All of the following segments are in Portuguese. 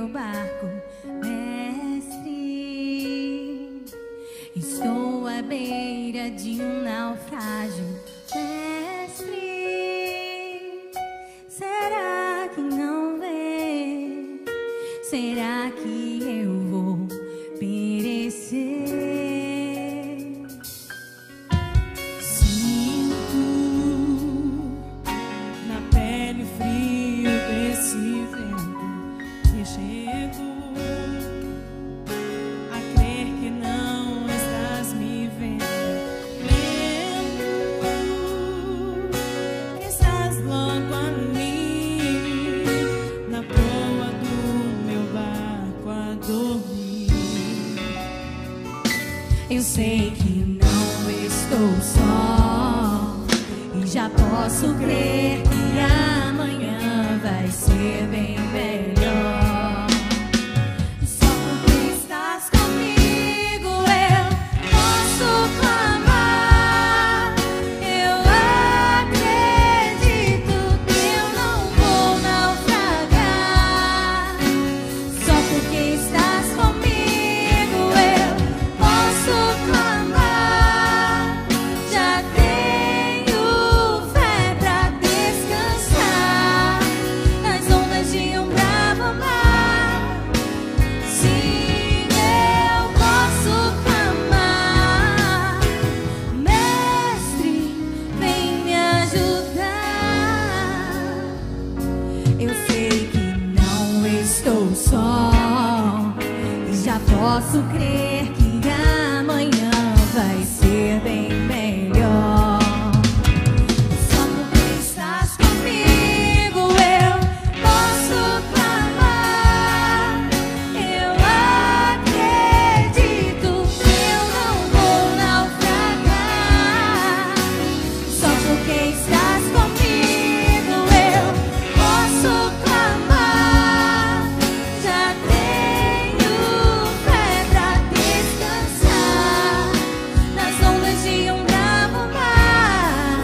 meu barco, mestre. Estou à beira de um naufrágio, mestre. Será que não vê? Será que eu vou perecer? Eu sei que não estou só e já posso crer que amanhã vai ser bem melhor. Só porque estás comigo eu posso clamar. Eu acredito que eu não vou naufragar. Só porque estás comigo eu posso clamar. Já tenho fé pra descansar nas ondas de um bravo mar. Sim, eu posso clamar. Mestre, vem me ajudar. Eu sei que não estou só e já posso crer que amanhã vai ser bem melhor. Só porque estás comigo eu posso clamar. Eu acredito que eu não vou naufragar. Só porque estás comigo eu posso clamar. Já tenho fé pra descansar nas ondas de um bravo mar.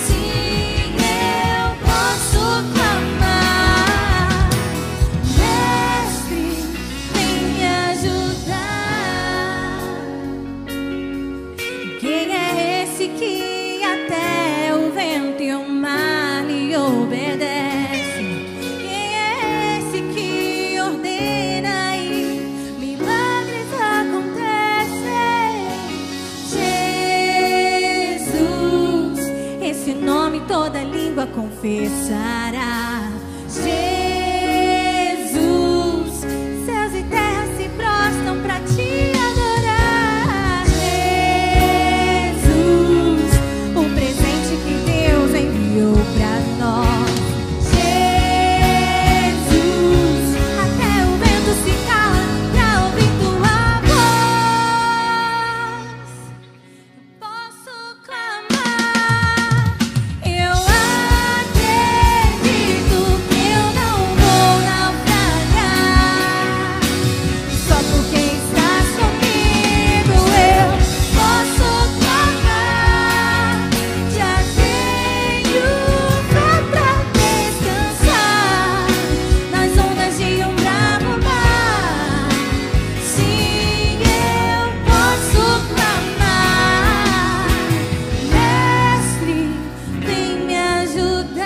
Sim, eu posso clamar. Mestre, vem me ajudar. Quem é esse que até o vento e o mar lhe obedece? Quem é esse que ordena e milagres acontecem? Jesus, esse nome toda língua confessará. Jesus, céus e terras se prostram pra te adorar. Jesus, o presente que Deus enviou pra nós. Jesus, até o vento se cala pra ouvir tua voz. Eu posso clamar. Eu acredito que eu não vou naufragar. Só porque estás comigo eu posso clamar. Já tenho fé pra descansar nas ondas de um bravo mar. Sim, eu posso clamar. Mestre, vem me ajudar.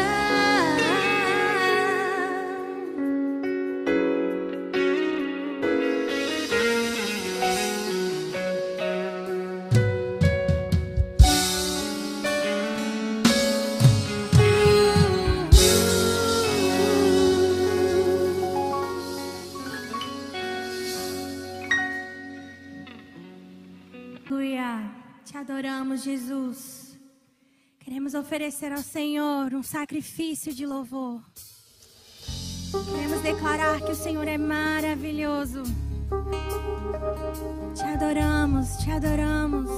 Aleluia, te adoramos, Jesus. Queremos oferecer ao Senhor um sacrifício de louvor. Queremos declarar que o Senhor é maravilhoso. Te adoramos, te adoramos.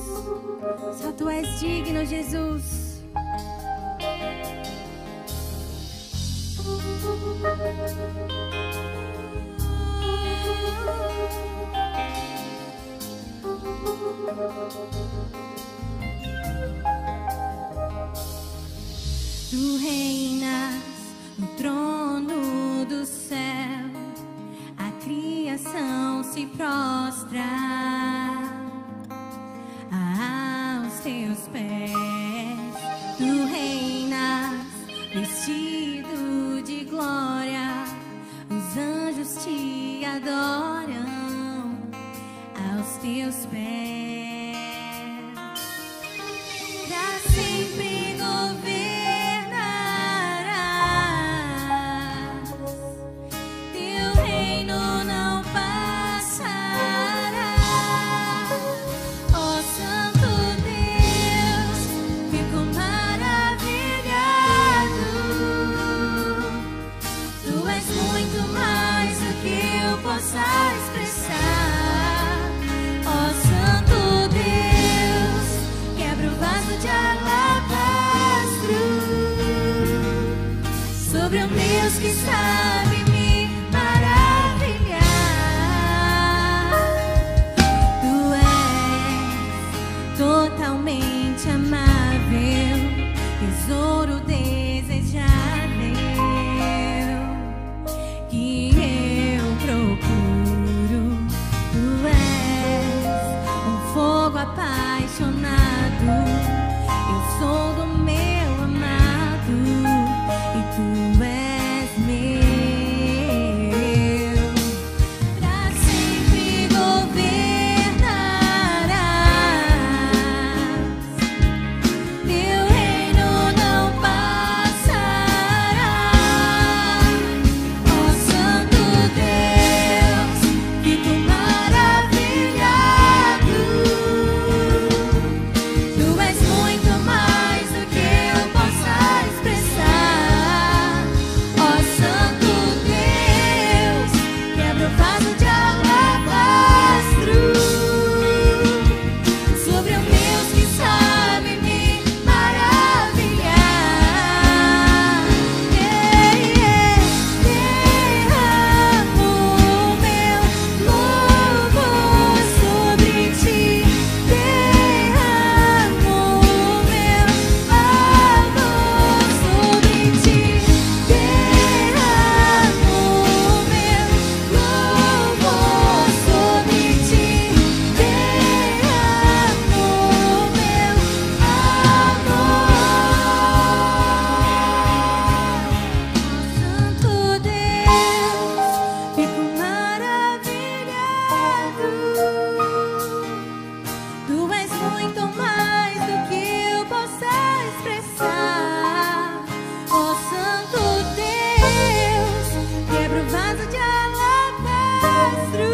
Só tu és digno, Jesus. Tu reinas no trono do céu, prostrar aos teus pés. Tu reinas vestido de glória, os anjos te adoram aos teus pés. Pra sempre governarás, teu reino não passará. Ó Santo Deus, fico maravilhado. Tu és muito mais do que eu possa expressar. Ó Santo Deus, quebra o vaso de alabastro sobre um Deus que sabe me maravilhar. Tu és totalmente amável, tesouro desejável que eu procuro. Tu és um fogo apaixonado, eu sou do meu amado e tu és meu. Pra sempre governarás, teu reino não passará. Ó Santo Deus, fico maravilhado. Tu és muito mais do que eu possa expressar. Ó Santo Deus, quebra o vaso de alabastro sobre um Deus que sabe me maravilhar. Derramo meu louvor sobre ti, derramo meu amor sobre ti, derramo meu louvor sobre ti, derramo meu amor. Santo Deus, fico maravilhado. Tu és muito mais do que eu possa expressar. Ó Santo Deus, quebra o vaso de alabastro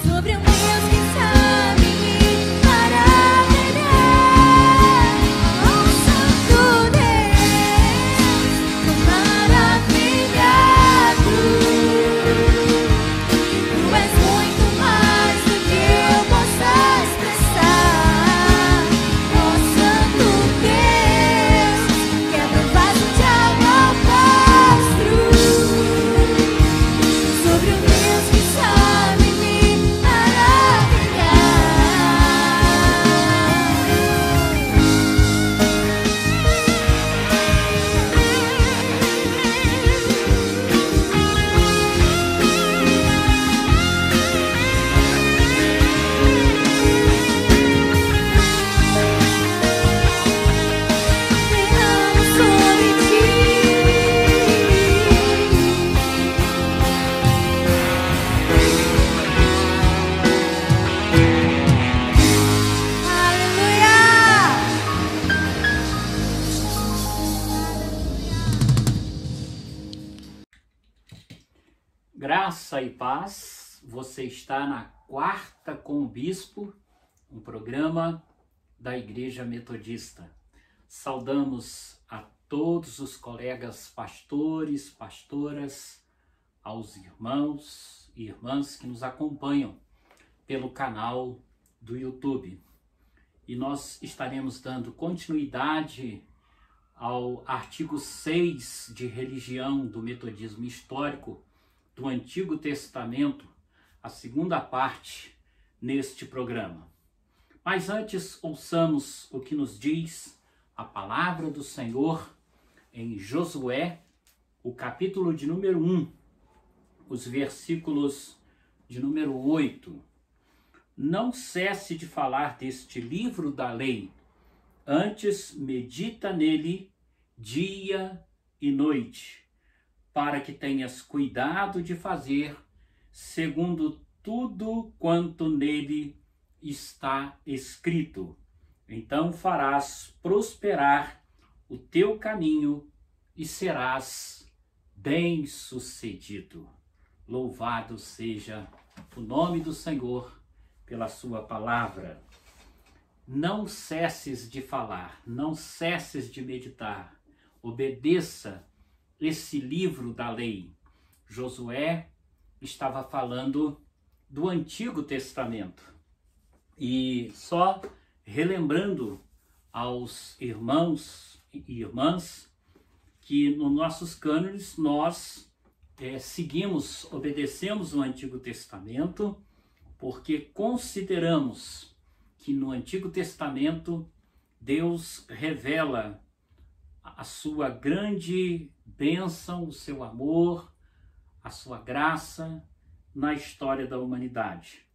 sobre um Deus que sabe me maravilhar. Ó Santo Deus, tô maravilhado. Tu és muito mais do que eu possa expressar. Ó Santo Deus, quebra o vaso de alabastro sobre um Deus que sabe me maravilhar. Derramo sobre ti. Graça e paz, você está na Quarta com o Bispo, um programa da Igreja Metodista. Saudamos a todos os colegas pastores, pastoras, aos irmãos e irmãs que nos acompanham pelo canal do YouTube. E nós estaremos dando continuidade ao artigo 6 de religião do metodismo histórico do Antigo Testamento, a segunda parte neste programa. Mas antes, ouçamos o que nos diz a palavra do Senhor em Josué, o capítulo de número 1, os versículos de número 8. Não cesse de falar deste livro da lei, antes medita nele dia e noite, para que tenhas cuidado de fazer segundo tudo quanto nele está escrito. Então farás prosperar o teu caminho e serás bem-sucedido. Louvado seja o nome do Senhor pela sua palavra. Não cesses de falar, não cesses de meditar. Obedeça esse livro da lei. Josué estava falando do Antigo Testamento. E só relembrando aos irmãos e irmãs que nos nossos cânones nós obedecemos o Antigo Testamento, porque consideramos que no Antigo Testamento Deus revela a sua grande bênção, o seu amor, a sua graça na história da humanidade.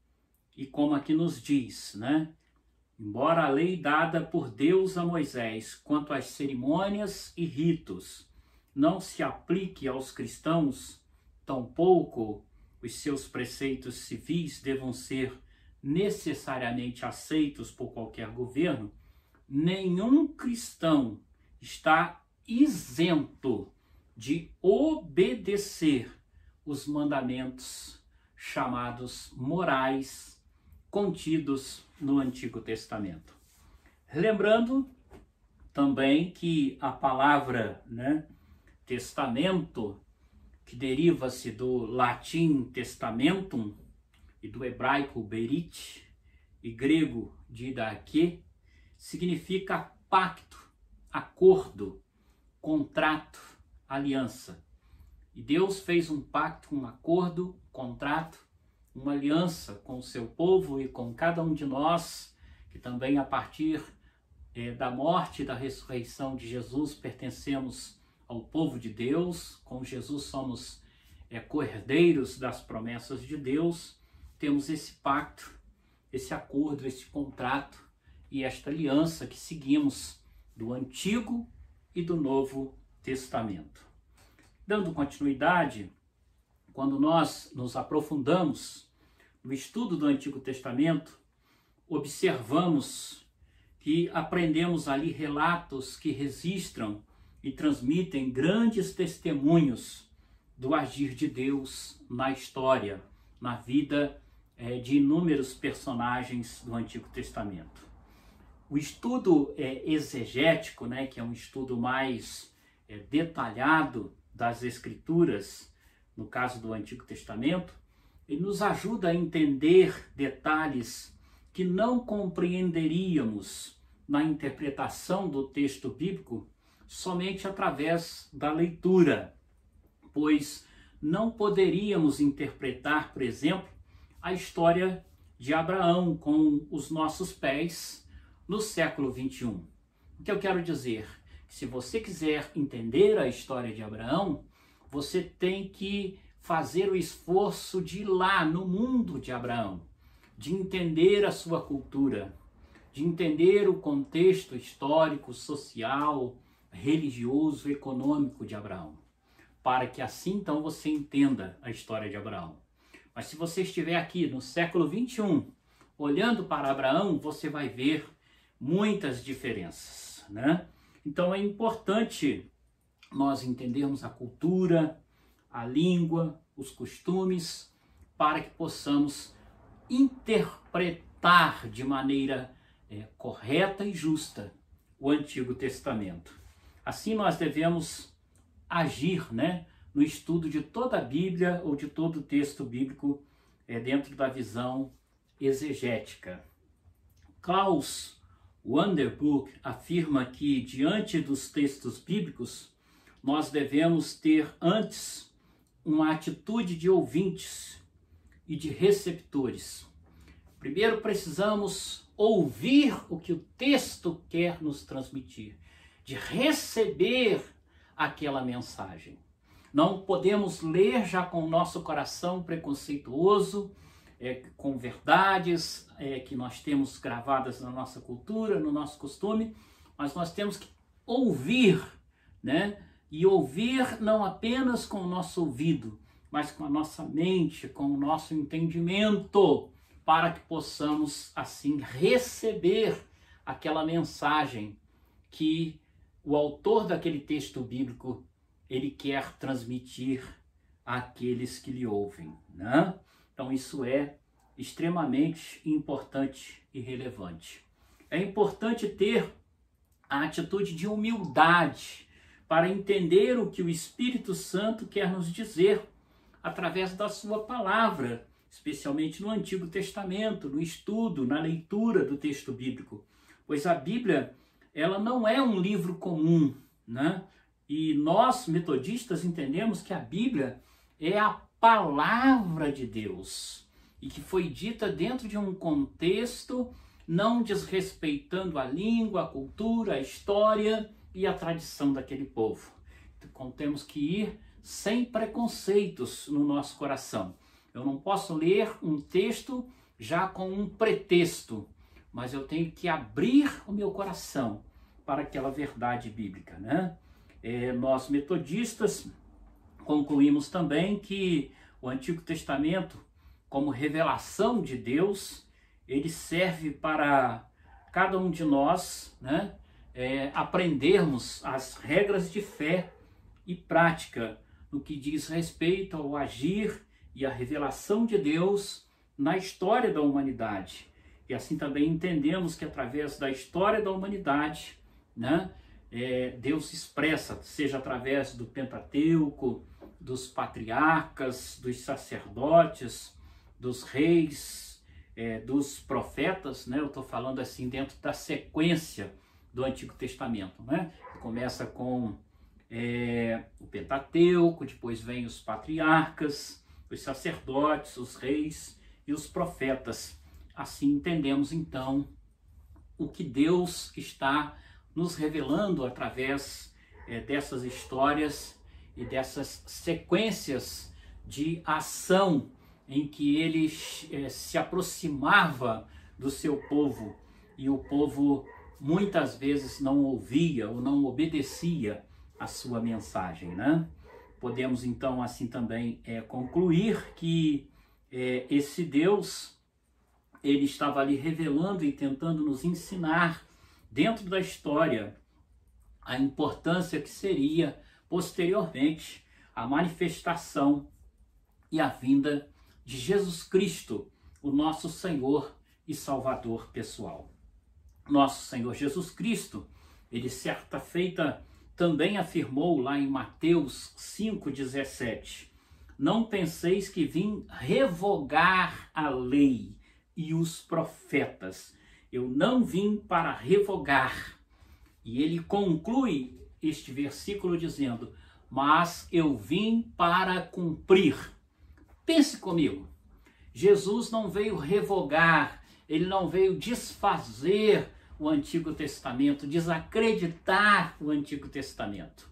E como aqui nos diz, né? Embora a lei dada por Deus a Moisés quanto às cerimônias e ritos não se aplique aos cristãos, tampouco os seus preceitos civis devam ser necessariamente aceitos por qualquer governo, nenhum cristão está isento de obedecer os mandamentos chamados morais contidos no Antigo Testamento. Lembrando também que a palavra, né, testamento, que deriva-se do latim testamentum e do hebraico berit e grego didache, significa pacto, acordo, contrato, aliança. E Deus fez um pacto, um acordo, contrato, uma aliança com o seu povo e com cada um de nós, que também a partir da morte e da ressurreição de Jesus pertencemos ao povo de Deus. Com Jesus somos co-herdeiros das promessas de Deus. Temos esse pacto, esse acordo, esse contrato e esta aliança que seguimos do Antigo e do Novo Testamento. Dando continuidade, quando nós nos aprofundamos no estudo do Antigo Testamento, observamos que aprendemos ali relatos que registram e transmitem grandes testemunhos do agir de Deus na história, na vida de inúmeros personagens do Antigo Testamento. O estudo exegético, né, que é um estudo mais detalhado das Escrituras, no caso do Antigo Testamento, ele nos ajuda a entender detalhes que não compreenderíamos na interpretação do texto bíblico somente através da leitura, pois não poderíamos interpretar, por exemplo, a história de Abraão com os nossos pés no século 21. O que eu quero dizer? Que se você quiser entender a história de Abraão, você tem que fazer o esforço de ir lá no mundo de Abraão, de entender a sua cultura, de entender o contexto histórico, social, religioso, econômico de Abraão, para que assim então você entenda a história de Abraão. Mas se você estiver aqui no século 21, olhando para Abraão, você vai ver muitas diferenças, né? Então é importante nós entendermos a cultura, a língua, os costumes, para que possamos interpretar de maneira correta e justa o Antigo Testamento. Assim nós devemos agir, né, no estudo de toda a Bíblia ou de todo o texto bíblico dentro da visão exegética. Klaus Wanderbrook afirma que, diante dos textos bíblicos, nós devemos ter antes uma atitude de ouvintes e de receptores. Primeiro precisamos ouvir o que o texto quer nos transmitir, de receber aquela mensagem. Não podemos ler já com o nosso coração preconceituoso, com verdades que nós temos gravadas na nossa cultura, no nosso costume, mas nós temos que ouvir, né? E ouvir não apenas com o nosso ouvido, mas com a nossa mente, com o nosso entendimento, para que possamos assim receber aquela mensagem que o autor daquele texto bíblico ele quer transmitir àqueles que lhe ouvem, né? Então isso é extremamente importante e relevante. É importante ter a atitude de humildade para entender o que o Espírito Santo quer nos dizer através da sua palavra, especialmente no Antigo Testamento, no estudo, na leitura do texto bíblico. Pois a Bíblia, ela não é um livro comum, né? E nós, metodistas, entendemos que a Bíblia é a palavra de Deus e que foi dita dentro de um contexto não desrespeitando a língua, a cultura, a história e a tradição daquele povo. Então temos que ir sem preconceitos no nosso coração. Eu não posso ler um texto já com um pretexto, mas eu tenho que abrir o meu coração para aquela verdade bíblica, né? Nós metodistas concluímos também que o Antigo Testamento, como revelação de Deus, ele serve para cada um de nós, né, aprendermos as regras de fé e prática no que diz respeito ao agir e à revelação de Deus na história da humanidade. E assim também entendemos que através da história da humanidade, né, Deus se expressa, seja através do Pentateuco, dos patriarcas, dos sacerdotes, dos reis, dos profetas, né? Eu estou falando assim dentro da sequência do Antigo Testamento, né? Começa com o Pentateuco, depois vem os patriarcas, os sacerdotes, os reis e os profetas. Assim entendemos então o que Deus está nos revelando através dessas histórias e dessas sequências de ação em que ele se aproximava do seu povo e o povo muitas vezes não ouvia ou não obedecia a sua mensagem, né? Podemos então assim também concluir que esse Deus ele estava ali revelando e tentando nos ensinar dentro da história a importância que seria posteriormente a manifestação e a vinda de Jesus Cristo, o nosso Senhor e Salvador pessoal. Nosso Senhor Jesus Cristo, ele certa feita também afirmou lá em Mateus 5,17: não penseis que vim revogar a lei e os profetas. Eu não vim para revogar. E ele conclui este versículo dizendo: mas eu vim para cumprir. Pense comigo. Jesus não veio revogar, ele não veio desfazer o Antigo Testamento, desacreditar o Antigo Testamento.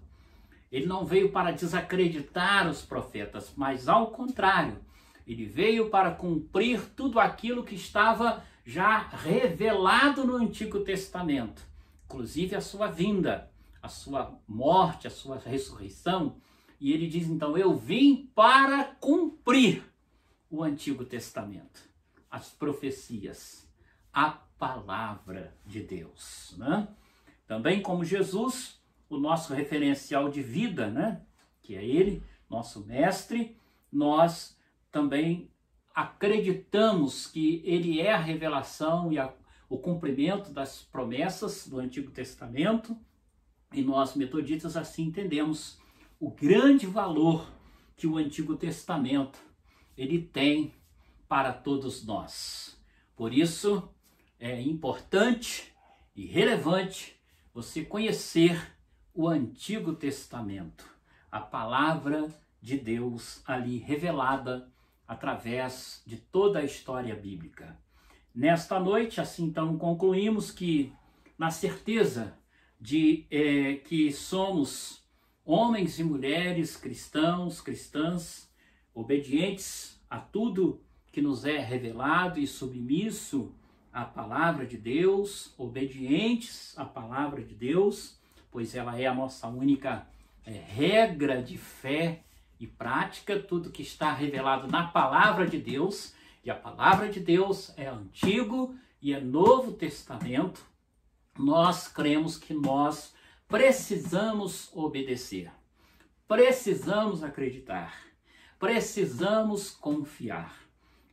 Ele não veio para desacreditar os profetas, mas ao contrário, ele veio para cumprir tudo aquilo que estava já revelado no Antigo Testamento, inclusive a sua vinda, a sua morte, a sua ressurreição. E ele diz então: eu vim para cumprir o Antigo Testamento, as profecias, a palavra de Deus, né? Também como Jesus, o nosso referencial de vida, né? Que é ele, nosso mestre, nós também acreditamos que ele é a revelação e o cumprimento das promessas do Antigo Testamento, e nós metodistas assim entendemos o grande valor que o Antigo Testamento ele tem para todos nós. Por isso é importante e relevante você conhecer o Antigo Testamento, a palavra de Deus ali revelada através de toda a história bíblica. Nesta noite, assim então, concluímos que, na certeza de que somos homens e mulheres cristãos, cristãs, obedientes a tudo que nos é revelado e submisso à palavra de Deus, obedientes à palavra de Deus, pois ela é a nossa única regra de fé e prática, tudo que está revelado na palavra de Deus, e a palavra de Deus é Antigo e é Novo Testamento. Nós cremos que nós precisamos obedecer, precisamos acreditar, precisamos confiar.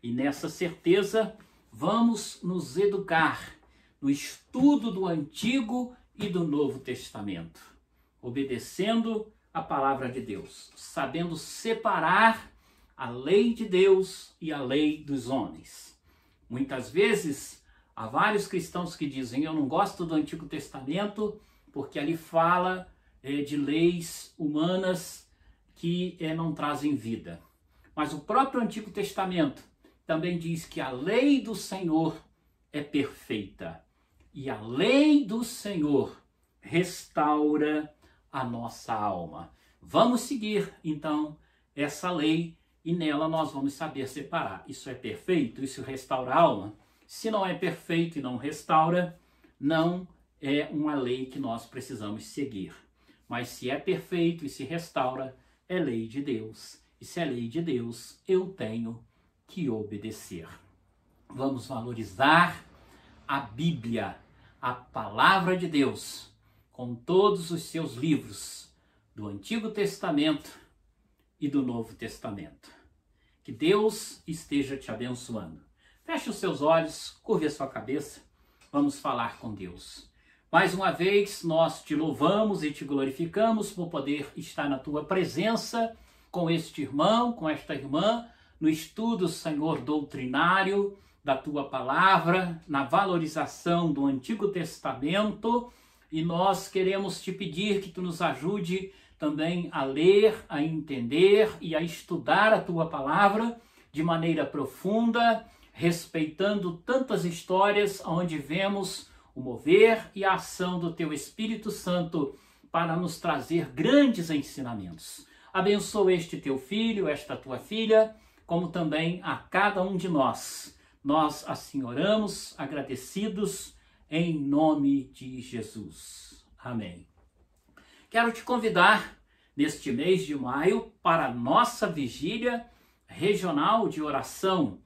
E nessa certeza vamos nos educar no estudo do Antigo e do Novo Testamento, obedecendo a palavra de Deus, sabendo separar a lei de Deus e a lei dos homens. Muitas vezes há vários cristãos que dizem: eu não gosto do Antigo Testamento porque ali fala de leis humanas que não trazem vida. Mas o próprio Antigo Testamento também diz que a lei do Senhor é perfeita e a lei do Senhor restaura a nossa alma. Vamos seguir, então, essa lei e nela nós vamos saber separar. Isso é perfeito? Isso restaura a alma? Se não é perfeito e não restaura, não é uma lei que nós precisamos seguir. Mas se é perfeito e se restaura, é lei de Deus. E se é lei de Deus, eu tenho que obedecer. Vamos valorizar a Bíblia, a palavra de Deus, com todos os seus livros, do Antigo Testamento e do Novo Testamento. Que Deus esteja te abençoando. Feche os seus olhos, curve a sua cabeça, vamos falar com Deus. Mais uma vez, nós te louvamos e te glorificamos por poder estar na tua presença com este irmão, com esta irmã, no estudo, Senhor, doutrinário da tua palavra, na valorização do Antigo Testamento, e nós queremos te pedir que tu nos ajude também a ler, a entender e a estudar a tua palavra de maneira profunda, respeitando tantas histórias onde vemos o mover e a ação do teu Espírito Santo para nos trazer grandes ensinamentos. Abençoa este teu filho, esta tua filha, como também a cada um de nós. Nós assim oramos, agradecidos, em nome de Jesus. Amém. Quero te convidar, neste mês de maio, para a nossa vigília regional de oração.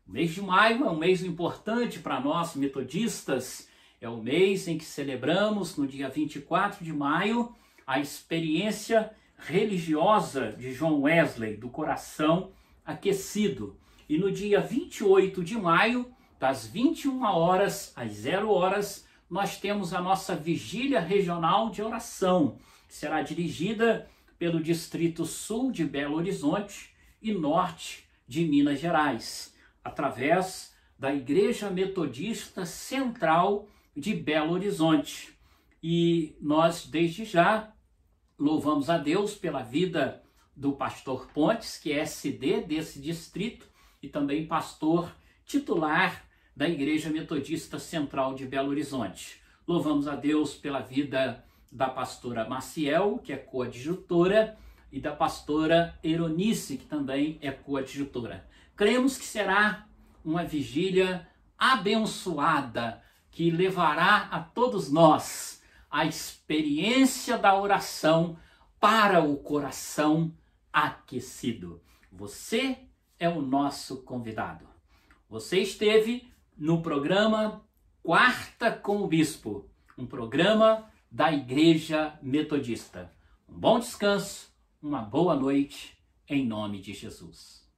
O mês de maio é um mês importante para nós, metodistas. É o mês em que celebramos, no dia 24 de maio, a experiência religiosa de John Wesley, do coração aquecido. E no dia 28 de maio, das 21 horas às 0 horas, nós temos a nossa vigília regional de oração, que será dirigida pelo Distrito Sul de Belo Horizonte e Norte de Minas Gerais, através da Igreja Metodista Central de Belo Horizonte. E nós, desde já, louvamos a Deus pela vida do pastor Pontes, que é SD desse distrito e também pastor titular da Igreja Metodista Central de Belo Horizonte. Louvamos a Deus pela vida da pastora Maciel, que é coadjutora, e da pastora Eronice, que também é coadjutora. Cremos que será uma vigília abençoada, que levará a todos nós a experiência da oração para o coração aquecido. Você é o nosso convidado. Você esteve no programa Quarta com o Bispo, um programa da Igreja Metodista. Um bom descanso, uma boa noite, em nome de Jesus.